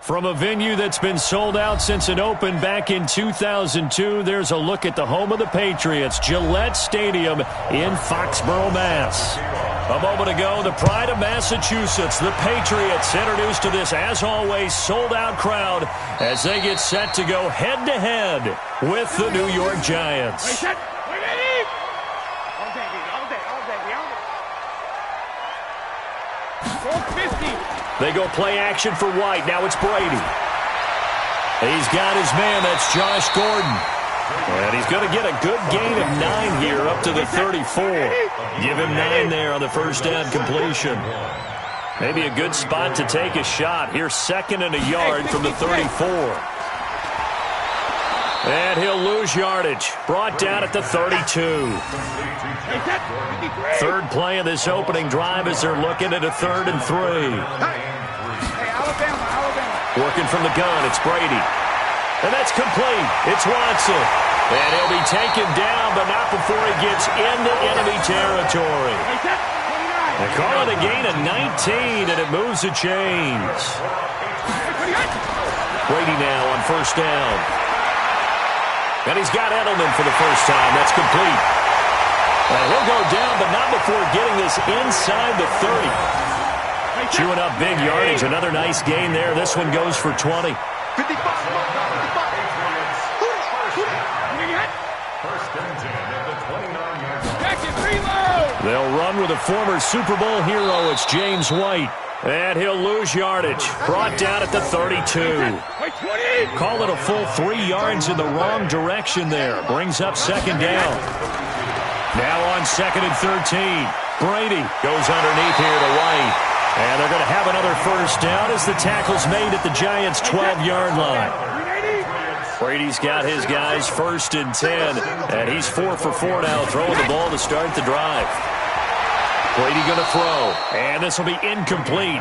From a venue that's been sold out since it opened back in 2002, there's a look at the home of the Patriots, Gillette Stadium in Foxborough, Mass. A moment ago, the pride of Massachusetts, the Patriots, introduced to this, as always, sold-out crowd as they get set to go head-to-head with the New York Giants. They go play action for White. Now it's Brady. He's got his man. That's Josh Gordon. And he's going to get a good gain of 9 here up to the 34. Give him 9 there on the first down completion. Maybe a good spot to take a shot. Here's 2nd and a yard from the 34. And he'll lose yardage. Brought down at the 32. Third play of this opening drive as they're looking at a 3rd and 3. Working from the gun, it's Brady. And that's complete. It's Watson. And he'll be taken down, but not before he gets into enemy territory. They call it a gain of 19, and it moves the chains. Brady now on first down. And he's got Edelman for the first time. That's complete. And he'll go down, but not before getting this inside the 30. Chewing up big yardage. Another nice gain there. This one goes for 20. They'll run with a former Super Bowl hero. It's James White. And he'll lose yardage. Brought down at the 32. Call it a full 3 yards in the wrong direction there. Brings up 2nd down. Now on 2nd and 13. Brady goes underneath here to White. And they're going to have another first down as the tackle's made at the Giants' 12-yard line. Brady's got his guys 1st and 10, and he's 4 for 4 now, throwing the ball to start the drive. Brady going to throw, and this will be incomplete.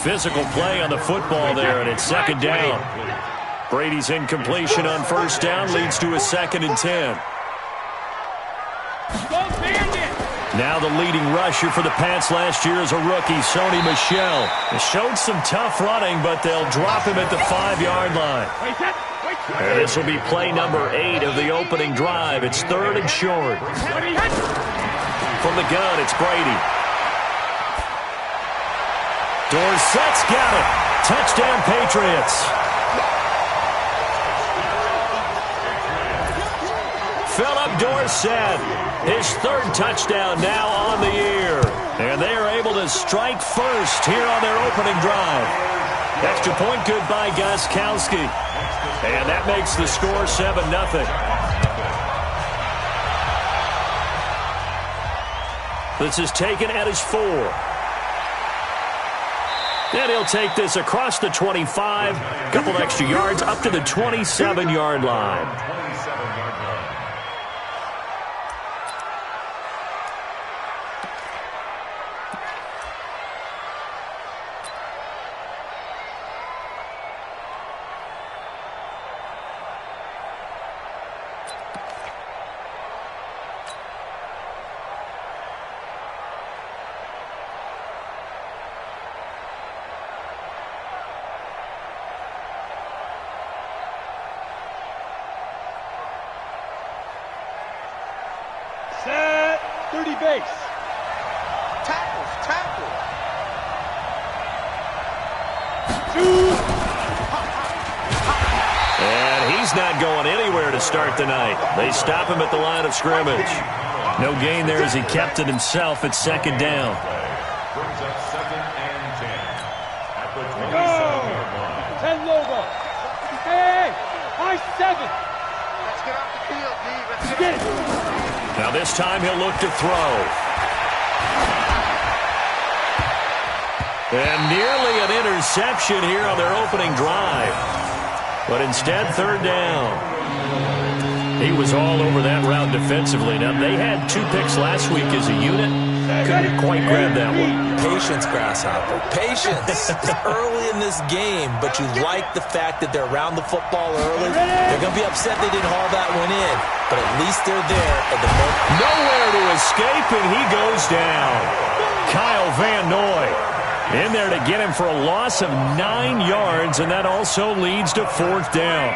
Physical play on the football there, and it's 2nd down. Brady's incompletion on first down leads to a 2nd and 10. Now the leading rusher for the Pats last year is a rookie, Sony Michel. He showed some tough running, but they'll drop him at the 5-yard line. And this will be play number 8 of the opening drive. It's 3rd and short. From the gun, it's Brady. Dorsett's got it. Touchdown, Patriots. Philip Dorsett, his 3rd touchdown now on the year. And they are able to strike first here on their opening drive. Extra point good by Gostkowski. And that makes the score 7-0. This is taken at his 4. And he'll take this across the 25. A couple extra yards up to the 27-yard line. Set, 30 base. Tackle. And he's not going anywhere to start the night. They stop him at the line of scrimmage. No gain there as he kept it himself at 2nd down. Brings up 2nd and 10 at the 27-yard line. 10 logo. Hey, high 7. Let's get off the field, D. Let's get it. Now this time he'll look to throw. And nearly an interception here on their opening drive. But instead, 3rd down. He was all over that route defensively. Now, they had 2 picks last week as a unit. Couldn't quite grab that one. Patience, Grasshopper. Patience. It's early in this game, but you like the fact that they're around the football early. They're going to be upset they didn't haul that one in, but at least they're there at the moment. Nowhere to escape, and he goes down. Kyle Van Noy. In there to get him for a loss of 9 yards, and that also leads to fourth down.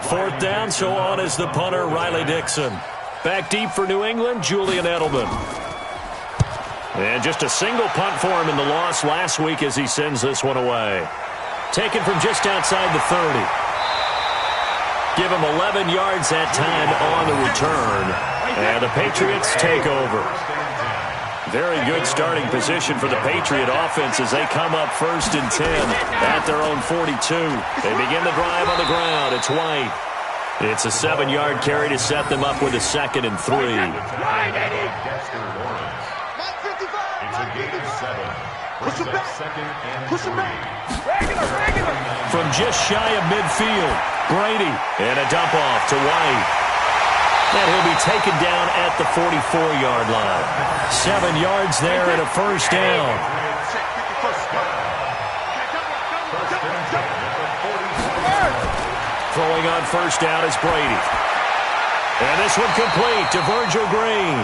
Fourth down, so on is the punter, Riley Dixon. Back deep for New England, Julian Edelman. And just a single punt for him in the loss last week as he sends this one away. Taken from just outside the 30. Give him 11 yards that time on the return. And the Patriots take over. Very good starting position for the Patriot offense as they come up 1st and 10 at their own 42. They begin the drive on the ground. It's White. It's a 7-yard carry to set them up with a 2nd and 3. It's a gain of 7. Push him back. 2nd and 3. From just shy of midfield, Brady. And a dump off to White. And he'll be taken down at the 44-yard line. 7 yards there and a first down. Throwing on first down is Brady. And this one complete to Virgil Green.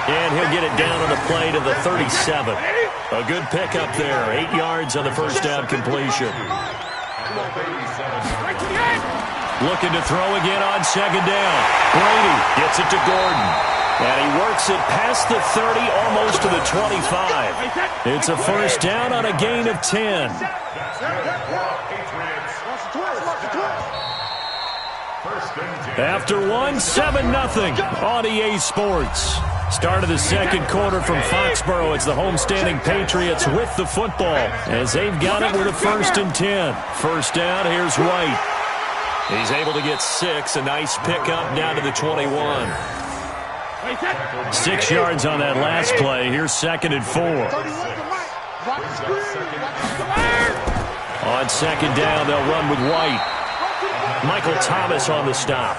And he'll get it down on the play to the 37. A good pickup there. 8 yards on the first down completion. Looking to throw again on 2nd down. Brady gets it to Gordon. And he works it past the 30, almost to the 25. It's a first down on a gain of 10. After one, 7-0 on EA Sports. Start of the second quarter from Foxborough. It's the homestanding Patriots with the football as they've got it with a 1st and 10. First down, here's White. He's able to get 6. A nice pickup down to the 21. 6 yards on that last play. Here's 2nd and 4. On 2nd down, they'll run with White. Michael Thomas on the stop.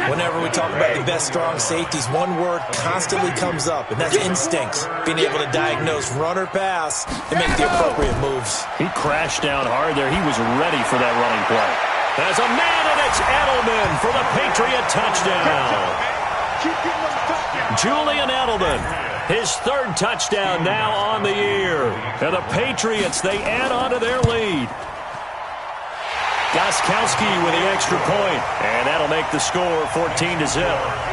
Whenever we talk about the best strong safeties, one word constantly comes up, and that's instincts. Being able to diagnose run or pass and make the appropriate moves. He crashed down hard there. He was ready for that running play. There's a man, and it's Edelman for the Patriot touchdown. Julian Edelman, his 3rd touchdown now on the year. And the Patriots, they add on to their lead. Gostkowski with the extra point, and that'll make the score 14-0.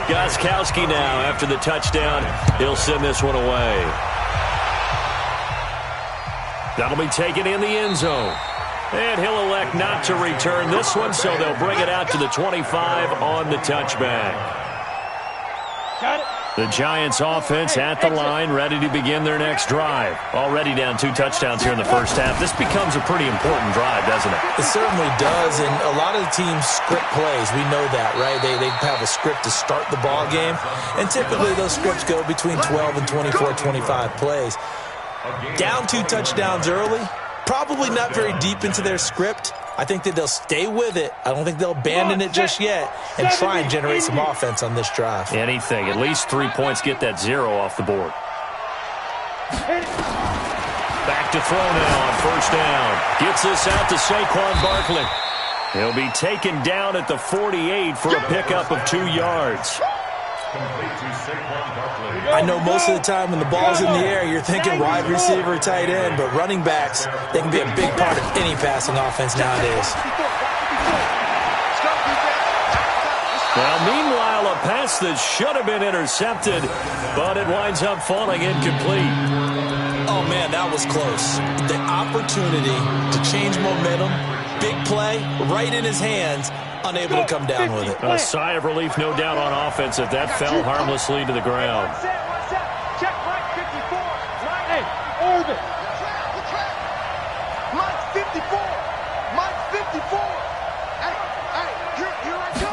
Gostkowski now, after the touchdown, he'll send this one away. That'll be taken in the end zone. And he'll elect not to return this one, so they'll bring it out to the 25 on the touchback. Got it. The Giants offense at the line, ready to begin their next drive. Already down 2 touchdowns here in the first half. This becomes a pretty important drive, doesn't it? It certainly does, and a lot of the teams script plays. We know that, right? They have a script to start the ball game, and typically those scripts go between 12 and 24, 25 plays. Down 2 touchdowns early, probably not very deep into their script. I think that they'll stay with it. I don't think they'll abandon it just yet and try and generate some offense on this drive. Anything. At least 3 points, get that 0 off the board. Back to throw now on first down. Gets this out to Saquon Barkley. He'll be taken down at the 48 for a pickup of 2 yards. I know most of the time when the ball's in the air, you're thinking wide receiver, tight end, but running backs, they can be a big part of any passing offense nowadays. Well, meanwhile, a pass that should have been intercepted, but it winds up falling incomplete. Oh, man, that was close. The opportunity to change momentum, big play, right in his hands, unable to come down with it. A sigh of relief, no doubt, on offense if that fell harmlessly to the ground. Check right 54. Hey, Orbit. Mike 54. Mike 54. Hey, here I go.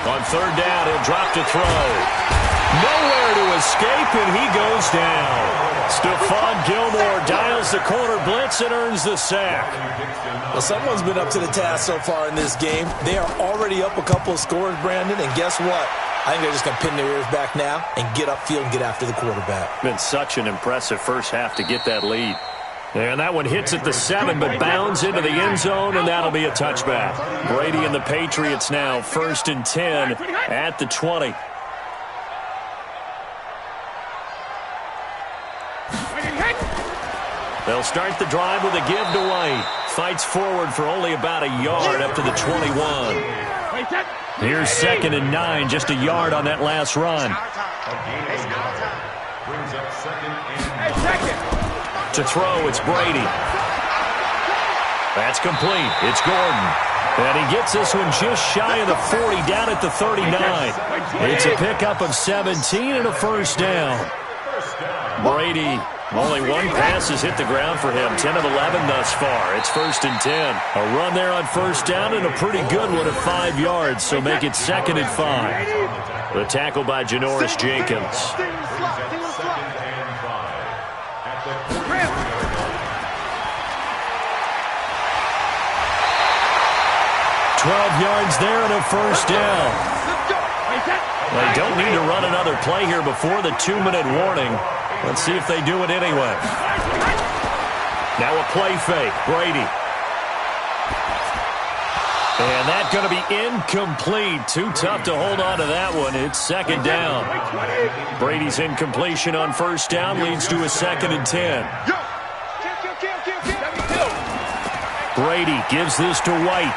On third down, he'll drop to throw. Nowhere to escape, and he goes down. Stephon Gilmore dials the corner blitz and earns the sack. Well, someone's been up to the task so far in this game. They are already up a couple of scores, Brandon, and guess what? I think they're just going to pin their ears back now and get upfield and get after the quarterback. Been such an impressive first half to get that lead. And that one hits at the 7, but bounds into the end zone, and that'll be a touchback. Brady and the Patriots now 1st and 10 at the 20. They'll start the drive with a give to White. Fights forward for only about a yard up to the 21. Here's 2nd and 9, just a yard on that last run. Brings up 2nd and 9. To throw, it's Brady. That's complete. It's Gordon. And he gets this one just shy of the 40, down at the 39. It's a pickup of 17 and a first down. Brady, only one pass has hit the ground for him. 10 of 11 thus far. It's 1st and 10. A run there on first down and a pretty good one at 5 yards, so make it 2nd and 5. The tackle by Janoris Jenkins. 12 yards there and a first down. They don't need to run another play here before the 2-minute warning. Let's see if they do it anyway. Now a play fake. Brady. And that's going to be incomplete. Too tough to hold on to that one. It's 2nd down. Brady's incompletion on first down leads to a 2nd and 10. Brady gives this to White.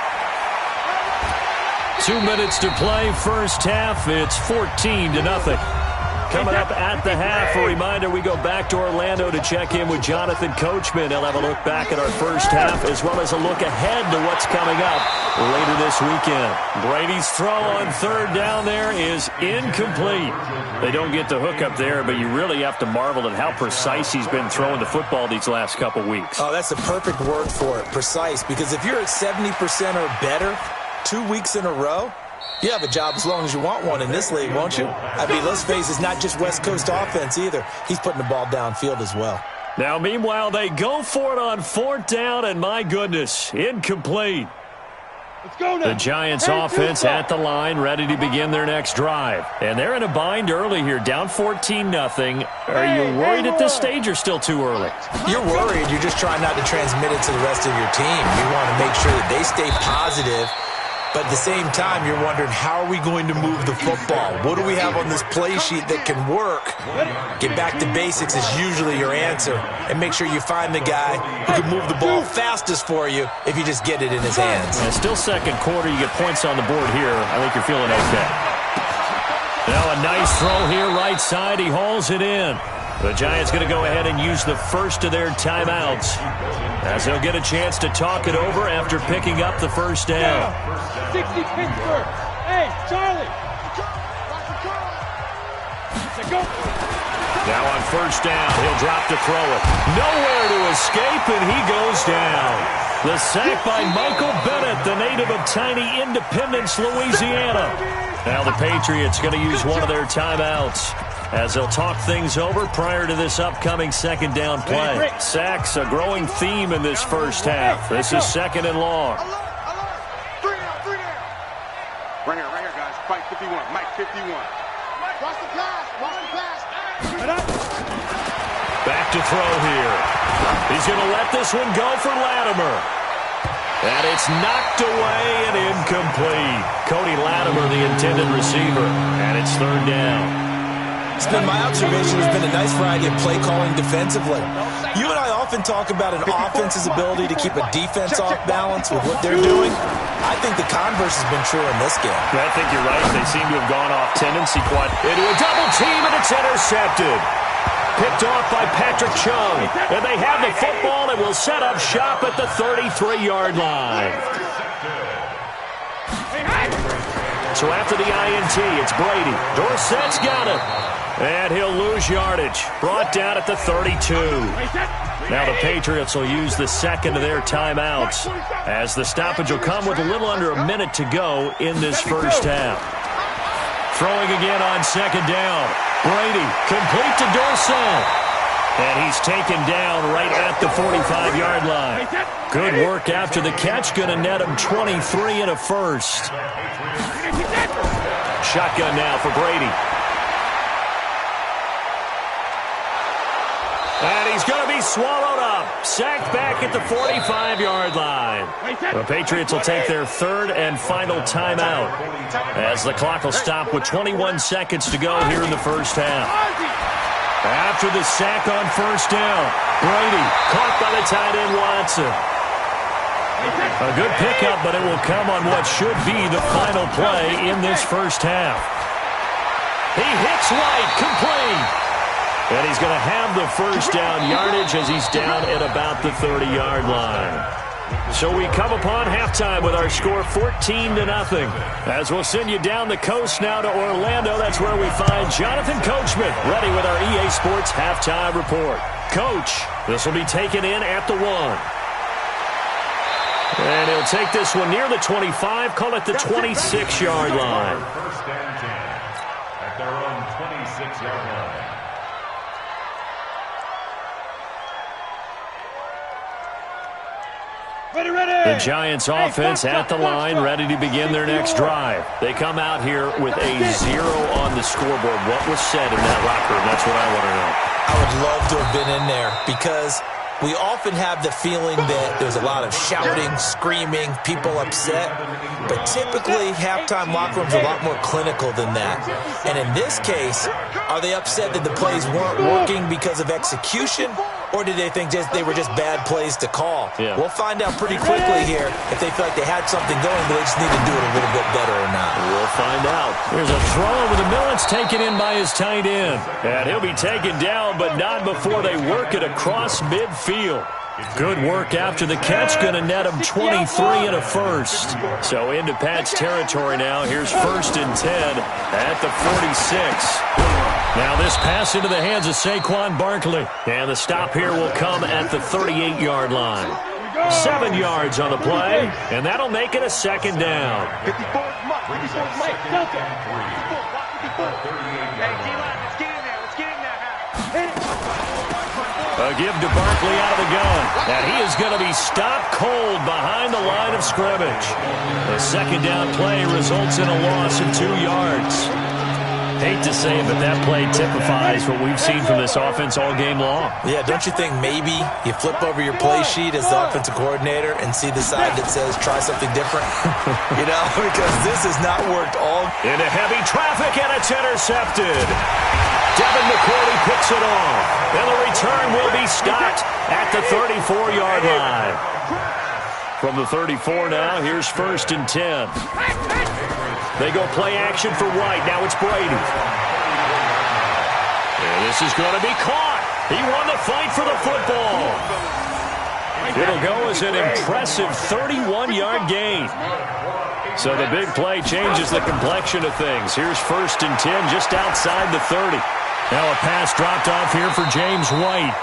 2 minutes to play, first half. It's 14-0. Coming up at the half, a reminder, we go back to Orlando to check in with Jonathan Coachman. He'll have a look back at our first half as well as a look ahead to what's coming up later this weekend. Brady's throw on 3rd down there is incomplete. They don't get the hook up there, but you really have to marvel at how precise he's been throwing the football these last couple weeks. Oh, that's the perfect word for it, precise, because if you're at 70% or better 2 weeks in a row, you have a job as long as you want one in this league, won't you? I mean, let's face it, it's not just West Coast offense either. He's putting the ball downfield as well. Now, meanwhile, they go for it on 4th down, and my goodness, incomplete. The Giants offense at the line, ready to begin their next drive. And they're in a bind early here, down 14-0. Are you worried at this stage or still too early? You're worried. You're just trying not to transmit it to the rest of your team. You want to make sure that they stay positive. But at the same time, you're wondering, how are we going to move the football? What do we have on this play sheet that can work? Get back to basics is usually your answer. And make sure you find the guy who can move the ball fastest for you if you just get it in his hands. Yeah, still 2nd quarter. You get points on the board here. I think you're feeling okay. Now a nice throw here, right side. He hauls it in. The Giants going to go ahead and use the first of their timeouts as they'll get a chance to talk it over after picking up the first down. 60 Pittsburgh. Hey, Charlie. Now on first down, he'll drop to throw it. Nowhere to escape, and he goes down. The sack by Michael Bennett, the native of tiny Independence, Louisiana. Now the Patriots going to use one of their timeouts as they'll talk things over prior to this upcoming 2nd down play. Sacks, a growing theme in this first half. This is 2nd and long. Right here, guys. Mike 51. Mike 51. Watch the pass. Back to throw here. He's going to let this one go for Latimer. And it's knocked away and incomplete. Cody Latimer, the intended receiver. And it's 3rd down. It's been my observation. There's been a nice variety of play calling defensively. You and I often talk about an offense's ability to keep a defense off balance with what they're doing. I think the converse has been true in this game. I think you're right. They seem to have gone off tendency quite into a double team, and it's intercepted. Picked off by Patrick Chung. And they have the football and will set up shop at the 33-yard line. So after the INT, it's Brady. Dorsett's got it. And he'll lose yardage. Brought down at the 32. Now the Patriots will use the 2nd of their timeouts as the stoppage will come with a little under a minute to go in this first half. Throwing again on 2nd down. Brady, complete to Dorsett. And he's taken down right at the 45-yard line. Good work after the catch. Going to net him 23 and a first. Shotgun now for Brady. And he's going to be swallowed up. Sacked back at the 45-yard line. The Patriots will take their third and final timeout as the clock will stop with 21 seconds to go here in the first half. After the sack on first down, Brady caught by the tight end Watson. A good pickup, but it will come on what should be the final play in this first half. He hits White, complete. And he's going to have the first down yardage as he's down at about the 30-yard line. So we come upon halftime with our score 14-0. As we'll send you down the coast now to Orlando, that's where we find Jonathan Coachman ready with our EA Sports halftime report. Coach, this will be taken in at the 1. And he'll take this one near the 25, call it the 26-yard line. First and 10 at their own 26-yard line. The Giants offense at the line, ready to begin their next drive. They come out here with a 0 on the scoreboard. What was said in that locker room? That's what I want to know. I would love to have been in there because we often have the feeling that there's a lot of shouting, screaming, people upset. But typically, halftime locker rooms are a lot more clinical than that. And in this case, are they upset that the plays weren't working because of execution? Or did they think they were just bad plays to call? Yeah. We'll find out pretty quickly here if they feel like they had something going, but they just need to do it a little bit better or not. We'll find out. There's a throw over the middle. It's taken in by his tight end. And he'll be taken down, but not before they work it across midfield. Good work after the catch. Going to net him 23 and a first. So into Pat's territory now. Here's 1st and 10 at the 46. Now this pass into the hands of Saquon Barkley. And the stop here will come at the 38-yard line. 7 yards on the play, and that'll make it a second down. A give to Barkley out of the gun. And he is going to be stopped cold behind the line of scrimmage. The second down play results in a loss of 2 yards. Hate to say it, but that play typifies what we've seen from this offense all game long. Yeah, don't you think maybe you flip over your play sheet as the offensive coordinator and see the side that says try something different? Because this has not worked all. Into heavy traffic, and it's intercepted. Devin McCourty picks it off. And the return will be stopped at the 34-yard line. From the 34 now, here's 1st and 10. They go play action for White. Now it's Brady. And this is going to be caught. He won the fight for the football. It'll go as an impressive 31-yard gain. So the big play changes the complexion of things. Here's 1st and 10 just outside the 30. Now a pass dropped off here for James White.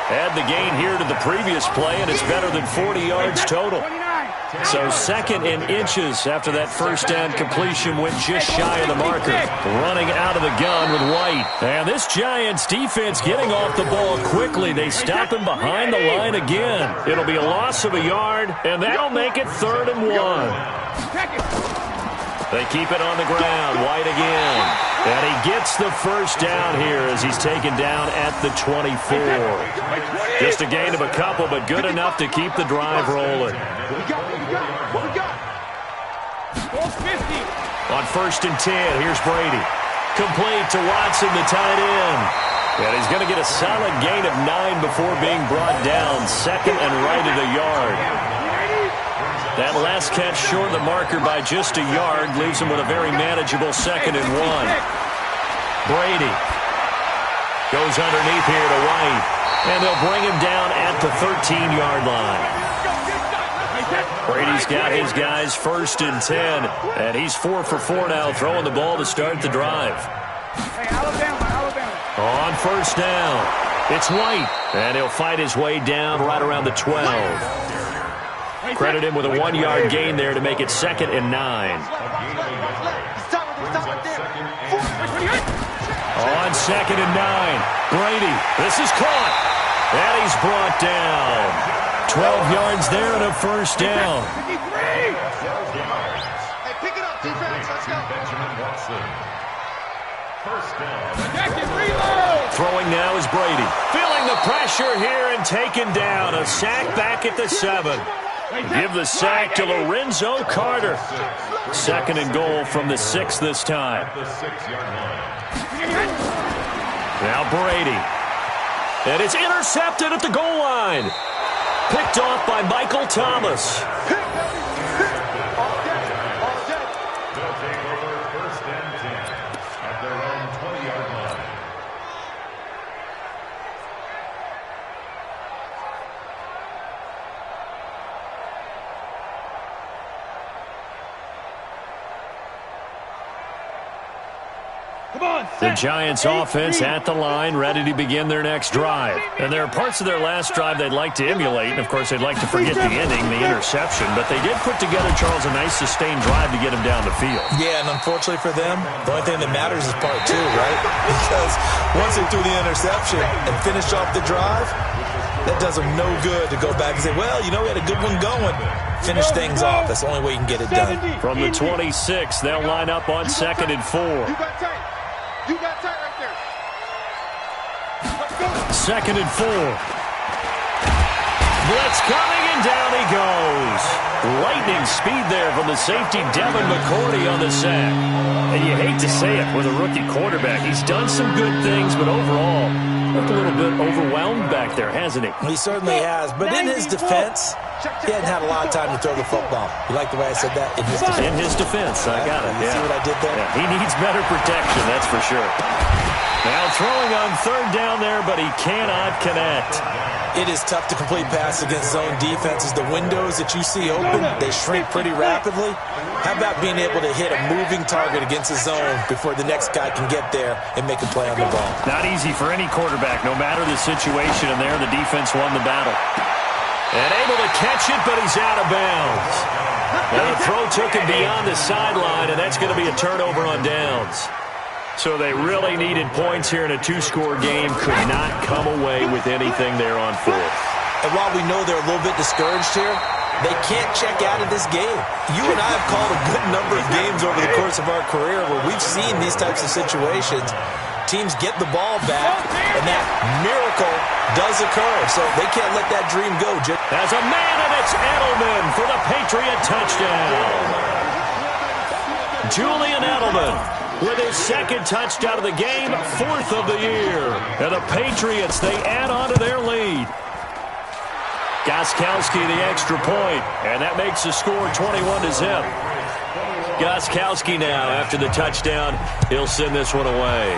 Add the gain here to the previous play, and it's better than 40 yards total. So 2nd and inches after that first down completion went just shy of the marker. Running out of the gun with White. And this Giants defense getting off the ball quickly. They stop him behind the line again. It'll be a loss of a yard, and that'll make it 3rd and 1. They keep it on the ground. White again. And he gets the first down here as he's taken down at the 24. Just a gain of a couple, but good enough to keep the drive rolling. On 1st and 10, here's Brady. Complete to Watson, the tight end. And he's going to get a solid gain of 9 before being brought down. 2nd and right at a yard. That last catch short of the marker by just a yard leaves him with a very manageable 2nd and 1. Brady goes underneath here to White, and they'll bring him down at the 13-yard line. Brady's got his guys 1st and 10, and he's 4 for 4 now, throwing the ball to start the drive. On 1st down, it's White, and he'll fight his way down right around the 12. Credit him with a 1-yard gain there to make it 2nd and 9. On 2nd and 9, Brady, this is caught, and he's brought down. 12 yards there and a first down. Hey, pick it up, defense. Let's go. Benjamin Watson. First down. Throwing now is Brady. Feeling the pressure here and taken down. A sack back at the 7. Give the sack to Lorenzo Carter. 2nd and goal from the 6 this time. Now Brady. And it's intercepted at the goal line. Picked off by Michael Thomas. They'll take over 1st and 10 at their own 20-yard line. The Giants offense at the line, ready to begin their next drive. And there are parts of their last drive they'd like to emulate, and of course they'd like to forget the ending, the interception. But they did put together, Charles, a nice sustained drive to get him down the field. Yeah, and unfortunately for them, the only thing that matters is part 2, right? Because once they threw the interception and finished off the drive, that does them no good to go back and say, well, you know, we had a good one going. Finish things off. That's the only way you can get it done. From the 26, they'll line up on 2nd and 4. You got tight right there. 2nd and 4. Blitz coming, and down he goes. Lightning speed there from the safety, Devin McCourty, on the sack. And you hate to say it with a rookie quarterback. He's done some good things, but overall, looked a little bit overwhelmed back there, hasn't he? He certainly has. But in his defense, he hadn't had a lot of time to throw the football. You like the way I said that? In his defense. In his defense, I got it. You see what I did there? Yeah, he needs better protection, that's for sure. Now throwing on 3rd down there, but he cannot connect. It is tough to complete passes against zone defenses. The windows that you see open, they shrink pretty rapidly. How about being able to hit a moving target against a zone before the next guy can get there and make a play on the ball? Not easy for any quarterback, no matter the situation, and there the defense won the battle. And able to catch it, but he's out of bounds. Now the throw took him beyond the sideline, and that's going to be a turnover on downs. So they really needed points here in a 2-score game. Could not come away with anything there on 4th. And while we know they're a little bit discouraged here, they can't check out of this game. You and I have called a good number of games over the course of our career where we've seen these types of situations. Teams get the ball back, and that miracle does occur. So they can't let that dream go. As a man, and it's Edelman for the Patriot touchdown. Julian Edelman with his 2nd touchdown of the game, 4th of the year. And the Patriots, they add on to their lead. Gostkowski the extra point, and that makes the score 21-0. Gostkowski now, after the touchdown, he'll send this one away.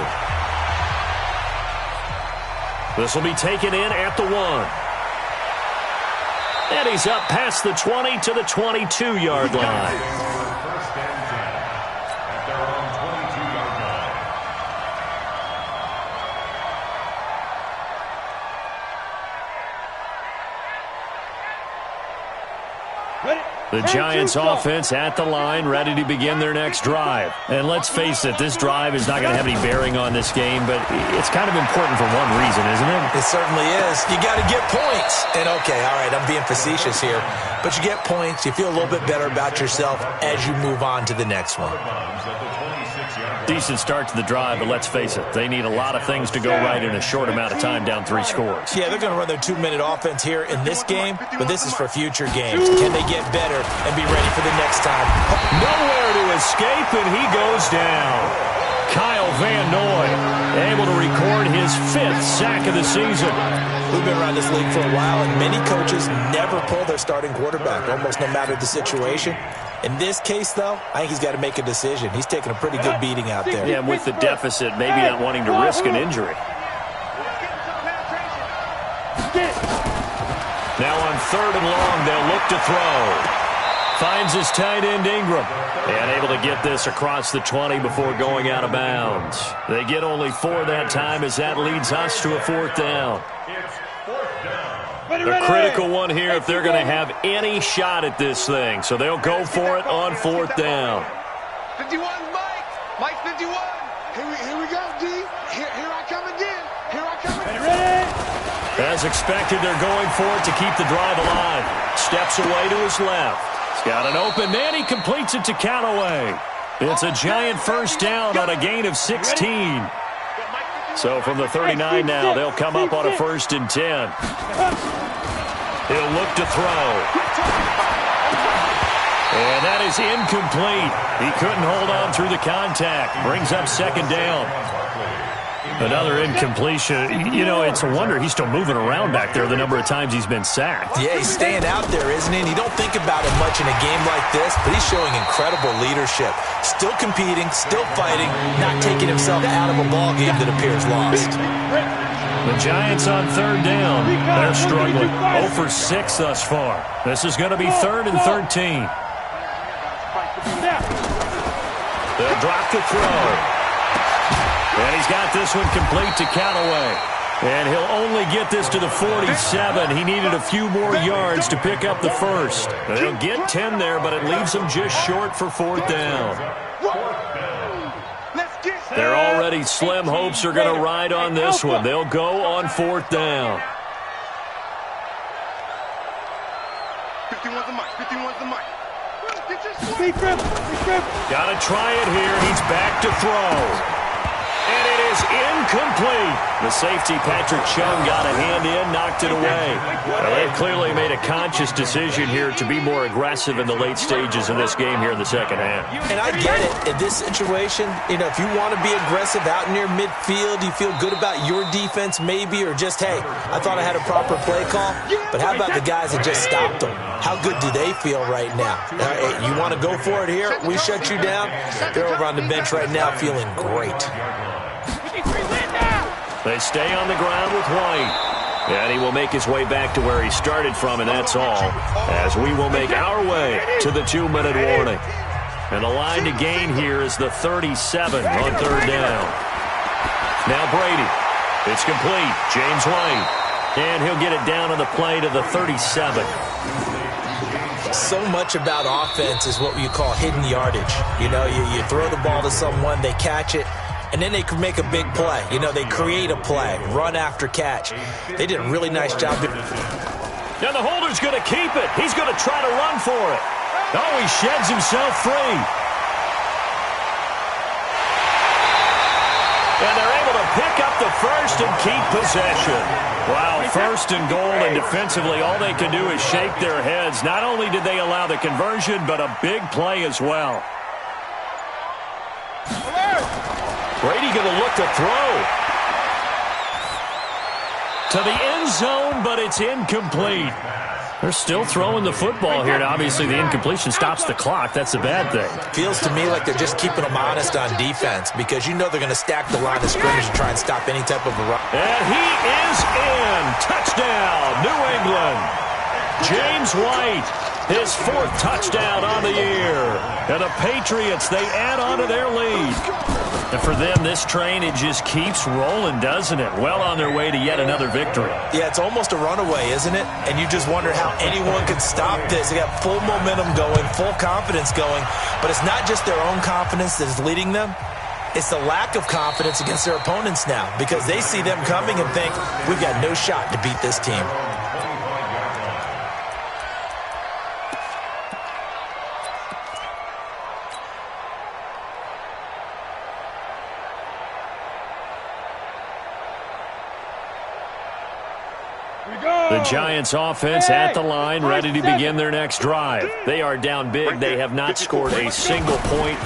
This will be taken in at the 1. And he's up past the 20 to the 22-yard line. The Giants offense at the line, ready to begin their next drive. And let's face it, this drive is not going to have any bearing on this game, but it's kind of important for one reason, isn't it? It certainly is. You got to get points. And okay, all right, I'm being facetious here, but you get points, you feel a little bit better about yourself as you move on to the next one. Decent start to the drive, but let's face it, they need a lot of things to go right in a short amount of time, down 3 scores. Yeah, they're going to run their 2-minute offense here in this game, but this is for future games. Can they get better and be ready for the next time? Nowhere to escape, and he goes down. Kyle Van Noy able to record his 5th sack of the season. We've been around this league for a while, and many coaches never pull their starting quarterback, almost no matter the situation. In this case, though, I think he's got to make a decision. He's taking a pretty good beating out there. Yeah, with the deficit, maybe not wanting to risk an injury. Now on 3rd and long, they'll look to throw. Finds his tight end Ingram. And able to get this across the 20 before going out of bounds. They get only 4 that time as that leads us to a 4th down. A critical one here if they're going to have any shot at this thing. So they'll go for it on 4th down. 51, Mike. Mike 51. Here we go, D. Here I come again. Here I come again. As expected, they're going for it to keep the drive alive. Steps away to his left. He's got an open man. He completes it to Callaway. It's a giant 1st down on a gain of 16. So from the 39 now, they'll come up on a 1st and 10. He'll look to throw. And that is incomplete. He couldn't hold on through the contact. Brings up 2nd down. Another incompletion. You know, it's a wonder he's still moving around back there the number of times he's been sacked. Yeah, he's staying out there, isn't he? And you don't think about it much in a game like this, but he's showing incredible leadership. Still competing, still fighting, not taking himself out of a ball game that appears lost. The Giants on 3rd down. They're struggling. 0 for 6 thus far. This is going to be 3rd and 13. They'll drop the throw. And he's got this one complete to Callaway. And he'll only get this to the 47. He needed a few more yards to pick up the 1st. They'll get 10 there, but it leaves him just short for 4th down. Their already slim hopes are going to ride on this one. They'll go on 4th down. 51's the mic. 51's the mic. Got to try it here. He's back to throw. And it is incomplete. The safety, Patrick Chung, got a hand in, knocked it away. Well, they've clearly made a conscious decision here to be more aggressive in the late stages of this game here in the 2nd half. And I get it. In this situation, you know, if you want to be aggressive out near midfield, you feel good about your defense maybe, or just, hey, I thought I had a proper play call. But how about the guys that just stopped them? How good do they feel right now? You want to go for it here? We shut you down. They're over on the bench right now feeling great. They stay on the ground with White. And he will make his way back to where he started from, and that's all. As we will make our way to the 2-minute warning. And the line to gain here is the 37 on 3rd down. Now Brady. It's complete. James White. And he'll get it down on the play to the 37. So much about offense is what you call hidden yardage. You know, you throw the ball to someone, they catch it, and then they can make a big play. You know, they create a play, run after catch. They did a really nice job. Now the holder's going to keep it. He's going to try to run for it. Oh, he sheds himself free. And they're able to pick up the 1st and keep possession. Wow, 1st and goal, and defensively all they can do is shake their heads. Not only did they allow the conversion, but a big play as well. Brady going to look to throw. To the end zone, but it's incomplete. They're still throwing the football here. Now, obviously, the incompletion stops the clock. That's a bad thing. Feels to me like they're just keeping them honest on defense because you know they're going to stack the line of scrimmage and try and stop any type of a run. And he is in. Touchdown, New England. James White, his 4th touchdown on the year. And the Patriots, they add on to their lead. And for them, this train, it just keeps rolling, doesn't it? Well on their way to yet another victory. Yeah, it's almost a runaway, isn't it? And you just wonder how anyone could stop this. They got full momentum going, full confidence going. But it's not just their own confidence that is leading them. It's the lack of confidence against their opponents now because they see them coming and think, we've got no shot to beat this team. The Giants offense at the line, ready to begin their next drive. They are down big. They have not scored a single point.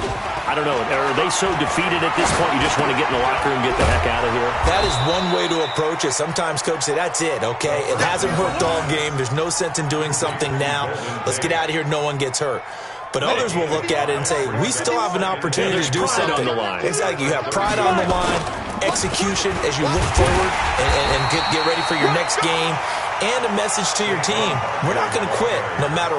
I don't know. Are they so defeated at this point you just want to get in the locker room and get the heck out of here? That is one way to approach it. Sometimes coaches say, that's it, okay? It hasn't worked all game. There's no sense in doing something now. Let's get out of here. No one gets hurt. But others will look at it and say, we still have an opportunity to do something. On the line. Exactly. You have pride on the line, execution as you look forward and get ready for your next game, and a message to your team. We're not going to quit. No matter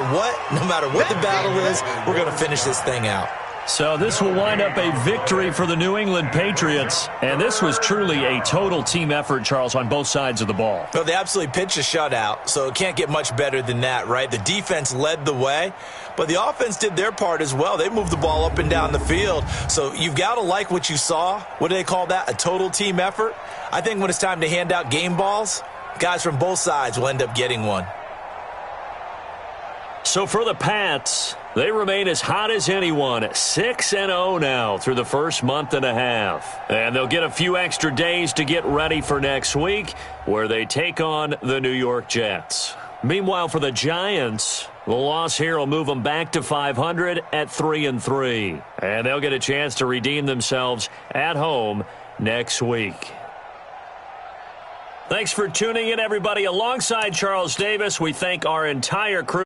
what the battle is, we're going to finish this thing out. So this will wind up a victory for the New England Patriots. And this was truly a total team effort, Charles, on both sides of the ball. Well, they absolutely pitched a shutout, so it can't get much better than that, right? The defense led the way, but the offense did their part as well. They moved the ball up and down the field. So you've got to like what you saw. What do they call that? A total team effort? I think when it's time to hand out game balls, guys from both sides will end up getting one. So for the Pats, They remain as hot as anyone, 6-0 now through the first month and a half. And they'll get a few extra days to get ready for next week, where they take on the New York Jets. Meanwhile, for the Giants, the loss here will move them back to 500 at 3-3. And they'll get a chance to redeem themselves at home next week. Thanks for tuning in, everybody. Alongside Charles Davis, we thank our entire crew.